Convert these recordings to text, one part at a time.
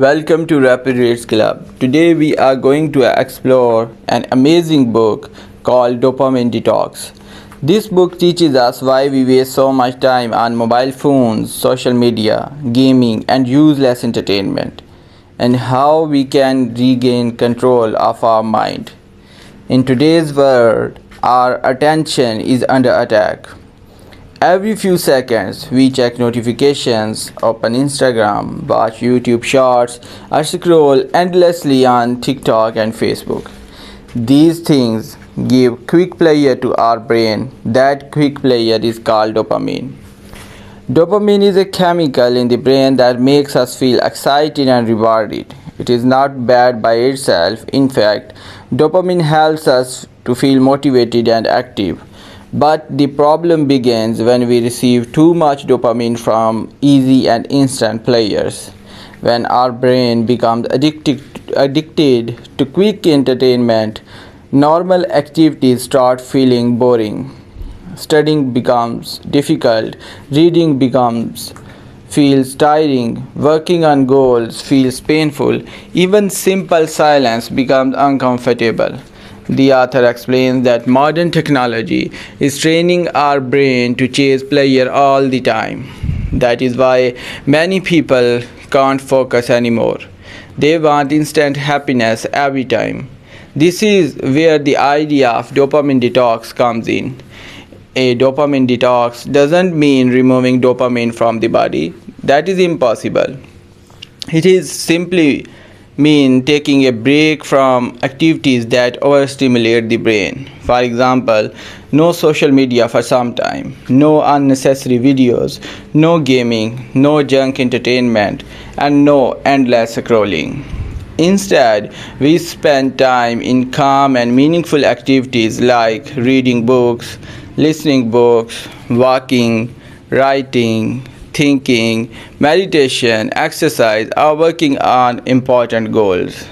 Welcome to Rapid Reads Club. Today we are going to explore an amazing book called Dopamine Detox. This book teaches us why we waste so much time on mobile phones, social media, gaming, and useless entertainment, and how we can regain control of our mind. In today's world, our attention is under attack. Every few seconds, we check notifications, open Instagram, watch YouTube shorts, or scroll endlessly on TikTok and Facebook. These things give quick pleasure to our brain. That quick pleasure is called dopamine. Dopamine is a chemical in the brain that makes us feel excited and rewarded. It is not bad by itself. In fact, dopamine helps us to feel motivated and active. But the problem begins when we receive too much dopamine from easy and instant pleasures. When our brain becomes addicted to quick entertainment, normal activities start feeling boring. Studying becomes difficult, reading feels tiring, working on goals feels painful, even simple silence becomes uncomfortable. The author explains that modern technology is training our brain to chase pleasure all the time. That is why many people can't focus anymore. They want instant happiness every time. This is where the idea of dopamine detox comes in. A dopamine detox doesn't mean removing dopamine from the body. That is impossible. It is simply mean taking a break from activities that overstimulate the brain. For example, no social media for some time, no unnecessary videos, no gaming, no junk entertainment, and no endless scrolling. Instead, we spend time in calm and meaningful activities like reading books, listening books, walking, writing, thinking, meditation, exercise, or working on important goals.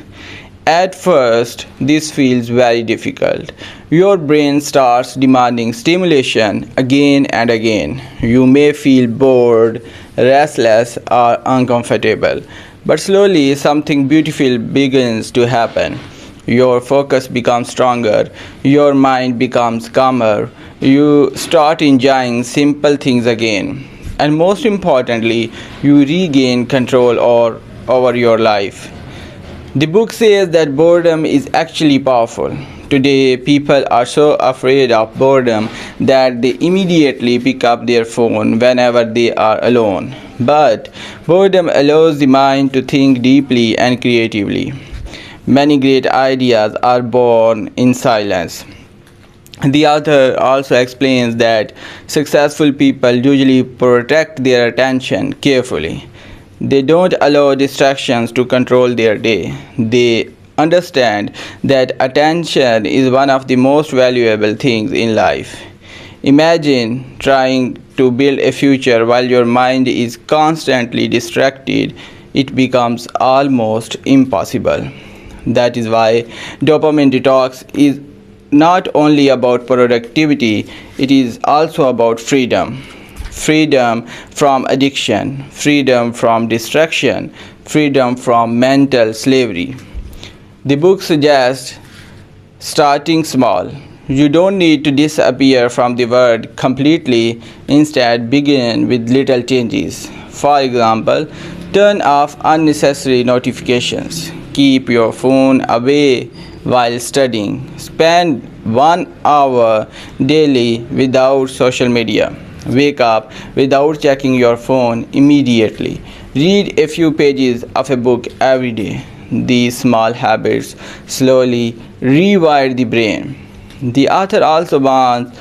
At first, this feels very difficult. Your brain starts demanding stimulation again and again. You may feel bored, restless, or uncomfortable. But slowly, something beautiful begins to happen. Your focus becomes stronger, your mind becomes calmer, you start enjoying simple things again. And most importantly, you regain control over your life. The book says that boredom is actually powerful. Today, people are so afraid of boredom that they immediately pick up their phone whenever they are alone. But boredom allows the mind to think deeply and creatively. Many great ideas are born in silence. The author also explains that successful people usually protect their attention carefully. They don't allow distractions to control their day. They understand that attention is one of the most valuable things in life. Imagine trying to build a future while your mind is constantly distracted. It becomes almost impossible. That is why dopamine detox is not only about productivity, it is also about freedom. Freedom from addiction, freedom from distraction, freedom from mental slavery. The book suggests starting small. You don't need to disappear from the world completely. Instead, begin with little changes. For example, turn off unnecessary notifications. Keep your phone away while studying. Spend 1 hour daily without social media. Wake up without checking your phone immediately. Read a few pages of a book every day. These small habits slowly rewire the brain. The author also warns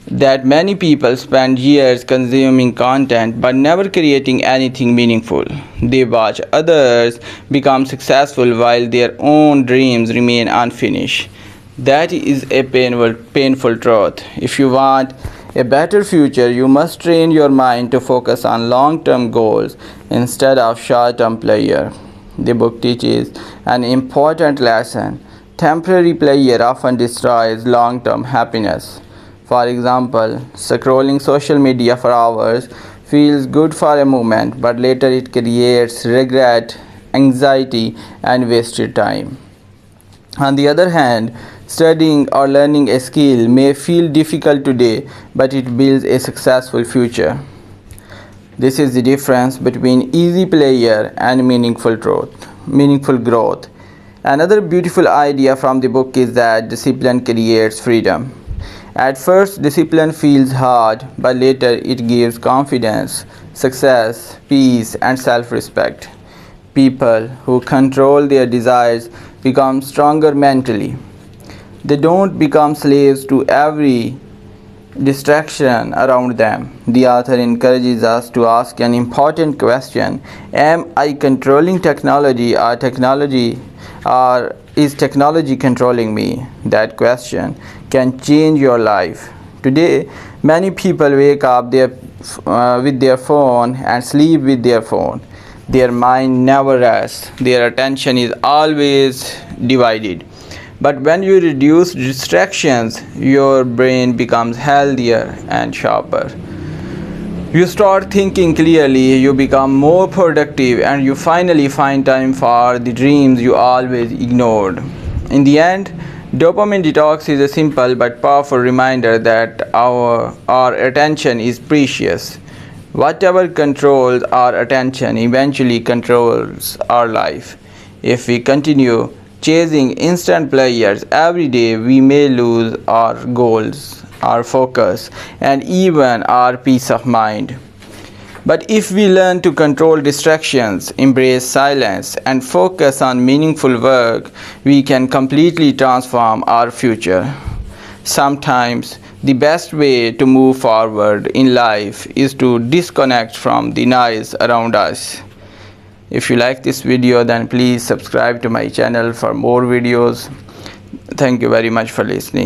that many people spend years consuming content but never creating anything meaningful. They watch others become successful while their own dreams remain unfinished. That is a painful truth. If you want a better future, you must train your mind to focus on long-term goals instead of short-term pleasure. The book teaches an important lesson. Temporary pleasure often destroys long-term happiness. For example, scrolling social media for hours feels good for a moment, but later it creates regret anxiety, and wasted time. On the other hand, studying or learning a skill may feel difficult today, but it builds a successful future. This is the difference between easy pleasure and meaningful growth. Another beautiful idea from the book is that discipline creates freedom. At first, discipline feels hard, but later it gives confidence, success, peace, and self respect. People who control their desires become stronger mentally. They don't become slaves to every distraction around them. The author encourages us to ask an important question: am I controlling technology, or is technology controlling me? That question can change your life. Today, many people wake up with their phone and sleep with their phone. Their mind never rests. Their attention is always divided. But when you reduce distractions, your brain becomes healthier and sharper. You start thinking clearly, you become more productive, and you finally find time for the dreams you always ignored. In the end, dopamine detox is a simple but powerful reminder that our attention is precious. Whatever controls our attention eventually controls our life. If we continue chasing instant pleasures every day, we may lose our goals, our focus, and even our peace of mind. But if we learn to control distractions, embrace silence, and focus on meaningful work, we can completely transform our future. Sometimes the best way to move forward in life is to disconnect from the noise around us. If you like this video, then please subscribe to my channel for more videos. Thank you very much for listening.